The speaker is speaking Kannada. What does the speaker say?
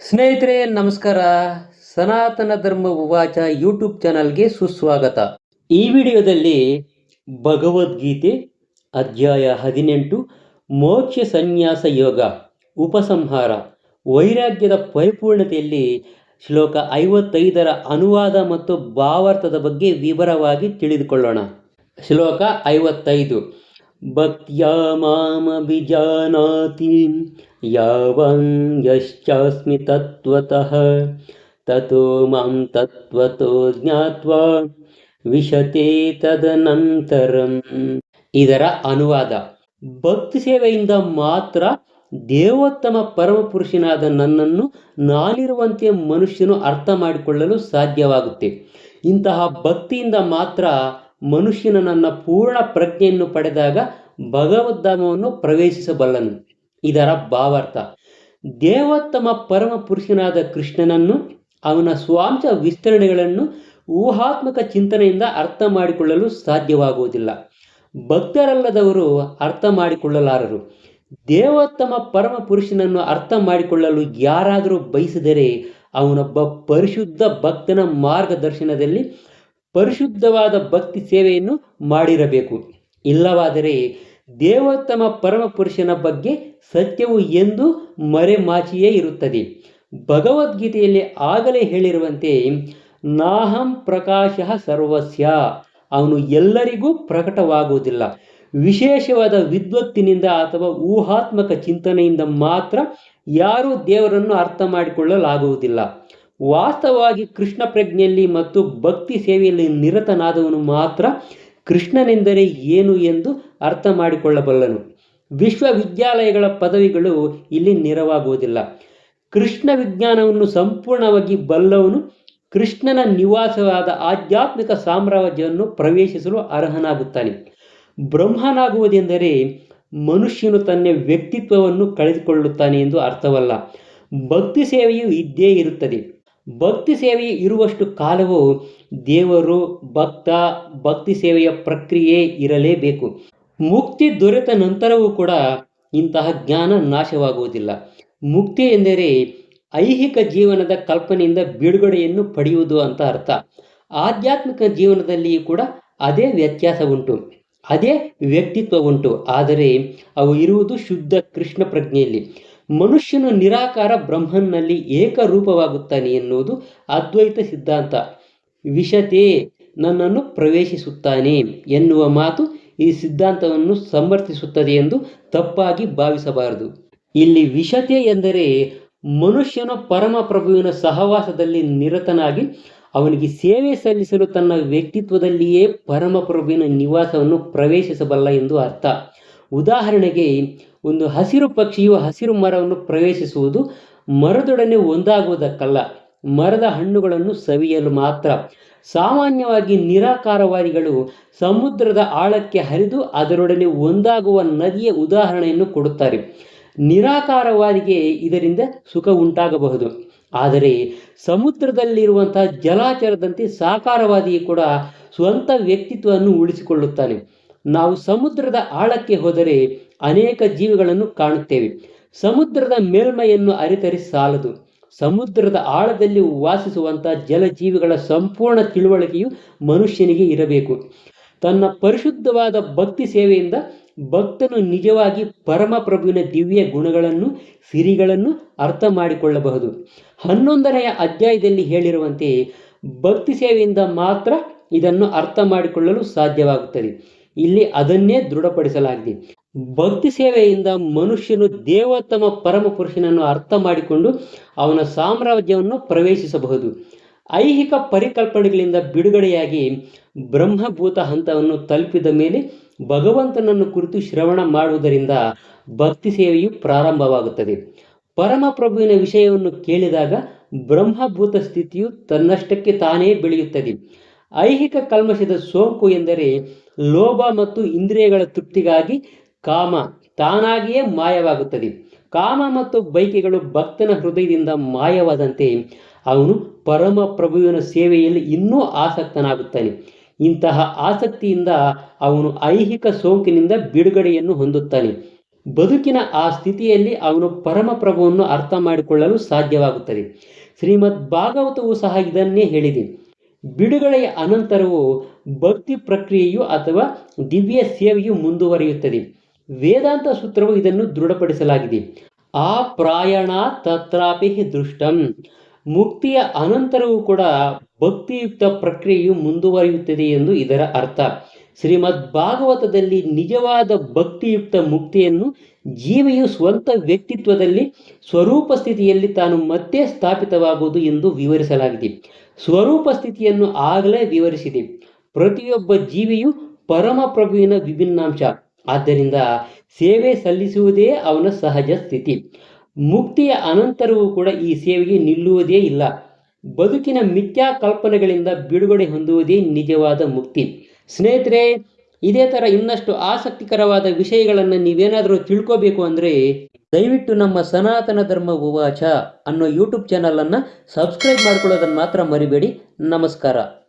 ಸ್ನೇಹಿತರೆ ನಮಸ್ಕಾರ. ಸನಾತನ ಧರ್ಮ ಉವಾಚ ಯೂಟ್ಯೂಬ್ ಚಾನಲ್ಗೆ ಸುಸ್ವಾಗತ. ಈ ವಿಡಿಯೋದಲ್ಲಿ ಭಗವದ್ಗೀತೆ ಅಧ್ಯಾಯ 18 ಮೋಕ್ಷ ಸನ್ಯಾಸ ಯೋಗ ಉಪಸಂಹಾರ ವೈರಾಗ್ಯದ ಪರಿಪೂರ್ಣತೆಯಲ್ಲಿ ಶ್ಲೋಕ 55ರ ಅನುವಾದ ಮತ್ತು ಭಾವಾರ್ಥದ ಬಗ್ಗೆ ವಿವರವಾಗಿ ತಿಳಿದುಕೊಳ್ಳೋಣ. ಶ್ಲೋಕ 55. ಭಕ್ತ್ಯಾ ಮಾಮಭಿಜಾನಾತಿ ಯಾವನ್ ಯಶ್ಚಾಸ್ಮಿ ತತ್ವತಃ ತತೋ ಮಾಂ ತತ್ವತೋ ಜ್ಞಾತ್ವಾ ವಿಶತೆ ತದನಂತರಂ. ಇದರ ಅನುವಾದ: ಭಕ್ತಿ ಸೇವೆಯಿಂದ ಮಾತ್ರ ದೇವೋತ್ತಮ ಪರಮಪುರುಷನಾದ ನನ್ನನ್ನು ನಾನಿರುವಂತೆ ಮನುಷ್ಯನು ಅರ್ಥ ಮಾಡಿಕೊಳ್ಳಲು ಸಾಧ್ಯವಾಗುತ್ತೆ. ಇಂತಹ ಭಕ್ತಿಯಿಂದ ಮಾತ್ರ ಮನುಷ್ಯನ ನನ್ನ ಪೂರ್ಣ ಪ್ರಜ್ಞೆಯನ್ನು ಪಡೆದಾಗ ಭಗವದ್ಧಾಮವನ್ನು ಪ್ರವೇಶಿಸಬಲ್ಲನು. ಇದರ ಭಾವಾರ್ಥ: ದೇವೋತ್ತಮ ಪರಮ ಪುರುಷನಾದ ಕೃಷ್ಣನನ್ನು, ಅವನ ಸ್ವಾಂಶ ವಿಸ್ತರಣೆಗಳನ್ನು ಊಹಾತ್ಮಕ ಚಿಂತನೆಯಿಂದ ಅರ್ಥ ಮಾಡಿಕೊಳ್ಳಲು ಸಾಧ್ಯವಾಗುವುದಿಲ್ಲ. ಭಕ್ತರಲ್ಲದವರು ಅರ್ಥ ಮಾಡಿಕೊಳ್ಳಲಾರರು. ದೇವೋತ್ತಮ ಪರಮ ಪುರುಷನನ್ನು ಅರ್ಥ ಮಾಡಿಕೊಳ್ಳಲು ಯಾರಾದರೂ ಬಯಸಿದರೆ ಅವನೊಬ್ಬ ಪರಿಶುದ್ಧ ಭಕ್ತನ ಮಾರ್ಗದರ್ಶನದಲ್ಲಿ ಪರಿಶುದ್ಧವಾದ ಭಕ್ತಿ ಸೇವೆಯನ್ನು ಮಾಡಿರಬೇಕು. ಇಲ್ಲವಾದರೆ ದೇವೋತ್ತಮ ಪರಮ ಪುರುಷನ ಬಗ್ಗೆ ಸತ್ಯವು ಎಂದು ಮರೆಮಾಚಿಯೇ ಇರುತ್ತದೆ. ಭಗವದ್ಗೀತೆಯಲ್ಲಿ ಆಗಲೇ ಹೇಳಿರುವಂತೆ ನಾಹಂ ಪ್ರಕಾಶಃ ಸರ್ವಸ್ಯ, ಅವನು ಎಲ್ಲರಿಗೂ ಪ್ರಕಟವಾಗುವುದಿಲ್ಲ. ವಿಶೇಷವಾದ ವಿದ್ವತ್ತಿನಿಂದ ಅಥವಾ ಊಹಾತ್ಮಕ ಚಿಂತನೆಯಿಂದ ಮಾತ್ರ ಯಾರೂ ದೇವರನ್ನು ಅರ್ಥ ಮಾಡಿಕೊಳ್ಳಲಾಗುವುದಿಲ್ಲ. ವಾಸ್ತವವಾಗಿ ಕೃಷ್ಣ ಪ್ರಜ್ಞೆಯಲ್ಲಿ ಮತ್ತು ಭಕ್ತಿ ಸೇವೆಯಲ್ಲಿ ನಿರತನಾದವನು ಮಾತ್ರ ಕೃಷ್ಣನೆಂದರೆ ಏನು ಎಂದು ಅರ್ಥ ಮಾಡಿಕೊಳ್ಳಬಲ್ಲನು. ವಿಶ್ವವಿದ್ಯಾಲಯಗಳ ಪದವಿಗಳು ಇಲ್ಲಿ ನೆರವಾಗುವುದಿಲ್ಲ. ಕೃಷ್ಣ ವಿಜ್ಞಾನವನ್ನು ಸಂಪೂರ್ಣವಾಗಿ ಬಲ್ಲವನು ಕೃಷ್ಣನ ನಿವಾಸವಾದ ಆಧ್ಯಾತ್ಮಿಕ ಸಾಮ್ರಾಜ್ಯವನ್ನು ಪ್ರವೇಶಿಸಲು ಅರ್ಹನಾಗುತ್ತಾನೆ. ಬ್ರಹ್ಮನಾಗುವುದೆಂದರೆ ಮನುಷ್ಯನು ತನ್ನ ವ್ಯಕ್ತಿತ್ವವನ್ನು ಕಳೆದುಕೊಳ್ಳುತ್ತಾನೆ ಎಂದು ಅರ್ಥವಲ್ಲ. ಭಕ್ತಿ ಸೇವೆಯು ಇದ್ದೇ ಇರುತ್ತದೆ. ಭಕ್ತಿ ಸೇವೆಯು ಇರುವಷ್ಟು ಕಾಲವೂ ದೇವರು, ಭಕ್ತ, ಭಕ್ತಿ ಸೇವೆಯ ಪ್ರಕ್ರಿಯೆ ಇರಲೇಬೇಕು. ಮುಕ್ತಿ ದೊರೆತ ನಂತರವೂ ಕೂಡ ಇಂತಹ ಜ್ಞಾನ ನಾಶವಾಗುವುದಿಲ್ಲ. ಮುಕ್ತಿ ಎಂದರೆ ಐಹಿಕ ಜೀವನದ ಕಲ್ಪನೆಯಿಂದ ಬಿಡುಗಡೆಯನ್ನು ಪಡೆಯುವುದು ಅಂತ ಅರ್ಥ. ಆಧ್ಯಾತ್ಮಿಕ ಜೀವನದಲ್ಲಿಯೂ ಕೂಡ ಅದೇ ವ್ಯತ್ಯಾಸ ಉಂಟು, ಅದೇ ವ್ಯಕ್ತಿತ್ವ ಉಂಟು. ಆದರೆ ಅವು ಇರುವುದು ಶುದ್ಧ ಕೃಷ್ಣ ಪ್ರಜ್ಞೆಯಲ್ಲಿ. ಮನುಷ್ಯನು ನಿರಾಕಾರ ಬ್ರಹ್ಮನ್ನಲ್ಲಿ ಏಕರೂಪವಾಗುತ್ತಾನೆ ಎನ್ನುವುದು ಅದ್ವೈತ ಸಿದ್ಧಾಂತ. ವಿಶತೆ, ನನ್ನನ್ನು ಪ್ರವೇಶಿಸುತ್ತಾನೆ ಎನ್ನುವ ಮಾತು ಈ ಸಿದ್ಧಾಂತವನ್ನು ಸಮರ್ಥಿಸುತ್ತದೆ ಎಂದು ತಪ್ಪಾಗಿ ಭಾವಿಸಬಾರದು. ಇಲ್ಲಿ ವಿಶತೆ ಎಂದರೆ ಮನುಷ್ಯನು ಪರಮಪ್ರಭುವಿನ ಸಹವಾಸದಲ್ಲಿ ನಿರತನಾಗಿ ಅವನಿಗೆ ಸೇವೆ ಸಲ್ಲಿಸಲು ತನ್ನ ವ್ಯಕ್ತಿತ್ವದಲ್ಲಿಯೇ ಪರಮಪ್ರಭುವಿನ ನಿವಾಸವನ್ನು ಪ್ರವೇಶಿಸಬಲ್ಲ ಎಂದು ಅರ್ಥ. ಉದಾಹರಣೆಗೆ, ಒಂದು ಹಸಿರು ಪಕ್ಷಿಯು ಹಸಿರು ಮರವನ್ನು ಪ್ರವೇಶಿಸುವುದು ಮರದೊಡನೆ ಒಂದಾಗುವುದಕ್ಕಲ್ಲ, ಮರದ ಹಣ್ಣುಗಳನ್ನು ಸವಿಯಲು ಮಾತ್ರ. ಸಾಮಾನ್ಯವಾಗಿ ನಿರಾಕಾರವಾದಿಗಳು ಸಮುದ್ರದ ಆಳಕ್ಕೆ ಹರಿದು ಅದರೊಡನೆ ಒಂದಾಗುವ ನದಿಯ ಉದಾಹರಣೆಯನ್ನು ಕೊಡುತ್ತಾರೆ. ನಿರಾಕಾರವಾದಿಗೆ ಇದರಿಂದ ಸುಖ ಉಂಟಾಗಬಹುದು, ಆದರೆ ಸಮುದ್ರದಲ್ಲಿರುವಂತಹ ಜಲಾಚರದಂತೆ ಸಾಕಾರವಾದಿಯು ಕೂಡ ಸ್ವಂತ ವ್ಯಕ್ತಿತ್ವವನ್ನು ಉಳಿಸಿಕೊಳ್ಳುತ್ತಾನೆ. ನಾವು ಸಮುದ್ರದ ಆಳಕ್ಕೆ ಹೋದರೆ ಅನೇಕ ಜೀವಿಗಳನ್ನು ಕಾಣುತ್ತೇವೆ. ಸಮುದ್ರದ ಮೇಲ್ಮೈಯನ್ನು ಅರಿತರೆ ಸಾಲದು. ಸಮುದ್ರದ ಆಳದಲ್ಲಿ ವಾಸಿಸುವಂತಹ ಜಲಜೀವಿಗಳ ಸಂಪೂರ್ಣ ತಿಳುವಳಿಕೆಯು ಮನುಷ್ಯನಿಗೆ ಇರಬೇಕು. ತನ್ನ ಪರಿಶುದ್ಧವಾದ ಭಕ್ತಿ ಸೇವೆಯಿಂದ ಭಕ್ತನು ನಿಜವಾಗಿ ಪರಮಪ್ರಭುವಿನ ದಿವ್ಯ ಗುಣಗಳನ್ನು, ಸಿರಿಗಳನ್ನು ಅರ್ಥ ಮಾಡಿಕೊಳ್ಳಬಹುದು. 11ನೆಯ ಅಧ್ಯಾಯದಲ್ಲಿ ಹೇಳಿರುವಂತೆ ಭಕ್ತಿ ಸೇವೆಯಿಂದ ಮಾತ್ರ ಇದನ್ನು ಅರ್ಥ ಮಾಡಿಕೊಳ್ಳಲು ಸಾಧ್ಯವಾಗುತ್ತದೆ. ಇಲ್ಲಿ ಅದನ್ನೇ ದೃಢಪಡಿಸಲಾಗಿದೆ. ಭಕ್ತಿ ಸೇವೆಯಿಂದ ಮನುಷ್ಯನು ದೇವೋತ್ತಮ ಪರಮ ಪುರುಷನನ್ನು ಅರ್ಥ ಮಾಡಿಕೊಂಡು ಅವನ ಸಾಮ್ರಾಜ್ಯವನ್ನು ಪ್ರವೇಶಿಸಬಹುದು. ಐಹಿಕ ಪರಿಕಲ್ಪನೆಗಳಿಂದ ಬಿಡುಗಡೆಯಾಗಿ ಬ್ರಹ್ಮಭೂತ ಹಂತವನ್ನು ತಲುಪಿದ ಮೇಲೆ ಭಗವಂತನನ್ನು ಕುರಿತು ಶ್ರವಣ ಮಾಡುವುದರಿಂದ ಭಕ್ತಿ ಸೇವೆಯು ಪ್ರಾರಂಭವಾಗುತ್ತದೆ. ಪರಮಪ್ರಭುವಿನ ವಿಷಯವನ್ನು ಕೇಳಿದಾಗ ಬ್ರಹ್ಮಭೂತ ಸ್ಥಿತಿಯು ತನ್ನಷ್ಟಕ್ಕೆ ತಾನೇ ಬೆಳೆಯುತ್ತದೆ. ಐಹಿಕ ಕಲ್ಮಶದ ಸೋಂಕು ಎಂದರೆ ಲೋಭ ಮತ್ತು ಇಂದ್ರಿಯಗಳ ತೃಪ್ತಿಗಾಗಿ ಕಾಮ ತಾನಾಗಿಯೇ ಮಾಯವಾಗುತ್ತದೆ. ಕಾಮ ಮತ್ತು ಬಯಕೆಗಳು ಭಕ್ತನ ಹೃದಯದಿಂದ ಮಾಯವಾದಂತೆ ಅವನು ಪರಮ ಪ್ರಭುವಿನ ಸೇವೆಯಲ್ಲಿ ಇನ್ನೂ ಆಸಕ್ತನಾಗುತ್ತಾನೆ. ಇಂತಹ ಆಸಕ್ತಿಯಿಂದ ಅವನು ಐಹಿಕ ಸೋಂಕಿನಿಂದ ಬಿಡುಗಡೆಯನ್ನು ಹೊಂದುತ್ತಾನೆ. ಬದುಕಿನ ಆ ಸ್ಥಿತಿಯಲ್ಲಿ ಅವನು ಪರಮಪ್ರಭುವನ್ನು ಅರ್ಥ ಮಾಡಿಕೊಳ್ಳಲು ಸಾಧ್ಯವಾಗುತ್ತದೆ. ಶ್ರೀಮದ್ ಭಾಗವತವು ಸಹ ಇದನ್ನೇ ಹೇಳಿದೆ. ಬಿಡುಗಡೆಯ ಅನಂತರವೂ ಭಕ್ತಿ ಪ್ರಕ್ರಿಯೆಯು ಅಥವಾ ದಿವ್ಯ ಸೇವೆಯು ಮುಂದುವರಿಯುತ್ತದೆ. ವೇದಾಂತ ಸೂತ್ರವು ಇದನ್ನು ದೃಢಪಡಿಸಲಾಗಿದೆ. ಆ ಪ್ರಾಯಣ ತತ್ರಾಪಿ ದೃಷ್ಟಂ. ಮುಕ್ತಿಯ ಅನಂತರವೂ ಕೂಡ ಭಕ್ತಿಯುಕ್ತ ಪ್ರಕ್ರಿಯೆಯು ಮುಂದುವರಿಯುತ್ತದೆ ಎಂದು ಇದರ ಅರ್ಥ. ಶ್ರೀಮದ್ ಭಾಗವತದಲ್ಲಿ ನಿಜವಾದ ಭಕ್ತಿಯುಕ್ತ ಮುಕ್ತಿಯನ್ನು ಜೀವಿಯು ಸ್ವಂತ ವ್ಯಕ್ತಿತ್ವದಲ್ಲಿ ಸ್ವರೂಪ ಸ್ಥಿತಿಯಲ್ಲಿ ತಾನು ಮತ್ತೆ ಸ್ಥಾಪಿತವಾಗುವುದು ಎಂದು ವಿವರಿಸಲಾಗಿದೆ. ಸ್ವರೂಪ ಸ್ಥಿತಿಯನ್ನು ಆಗಲೇ ವಿವರಿಸಿದೆ. ಪ್ರತಿಯೊಬ್ಬ ಜೀವಿಯು ಪರಮಪ್ರಭುವಿನ ವಿಭಿನ್ನಾಂಶ. ಆದ್ದರಿಂದ ಸೇವೆ ಸಲ್ಲಿಸುವುದೇ ಅವನ ಸಹಜ ಸ್ಥಿತಿ. ಮುಕ್ತಿಯ ಅನಂತರವೂ ಕೂಡ ಈ ಸೇವೆಗೆ ನಿಲ್ಲುವುದೇ ಇಲ್ಲ. ಬದುಕಿನ ಮಿಥ್ಯಾ ಕಲ್ಪನೆಗಳಿಂದ ಬಿಡುಗಡೆ ಹೊಂದುವುದೇ ನಿಜವಾದ ಮುಕ್ತಿ. ಸ್ನೇಹಿತರೆ, ಇದೇ ಥರ ಇನ್ನಷ್ಟು ಆಸಕ್ತಿಕರವಾದ ವಿಷಯಗಳನ್ನು ನೀವೇನಾದರೂ ತಿಳ್ಕೋಬೇಕು ಅಂದರೆ ದಯವಿಟ್ಟು ನಮ್ಮ ಸನಾತನ ಧರ್ಮ ಉವಾಚ ಅನ್ನೋ ಯೂಟ್ಯೂಬ್ ಚಾನಲನ್ನು ಸಬ್ಸ್ಕ್ರೈಬ್ ಮಾಡ್ಕೊಳ್ಳೋದನ್ನು ಮಾತ್ರ ಮರಿಬೇಡಿ. ನಮಸ್ಕಾರ.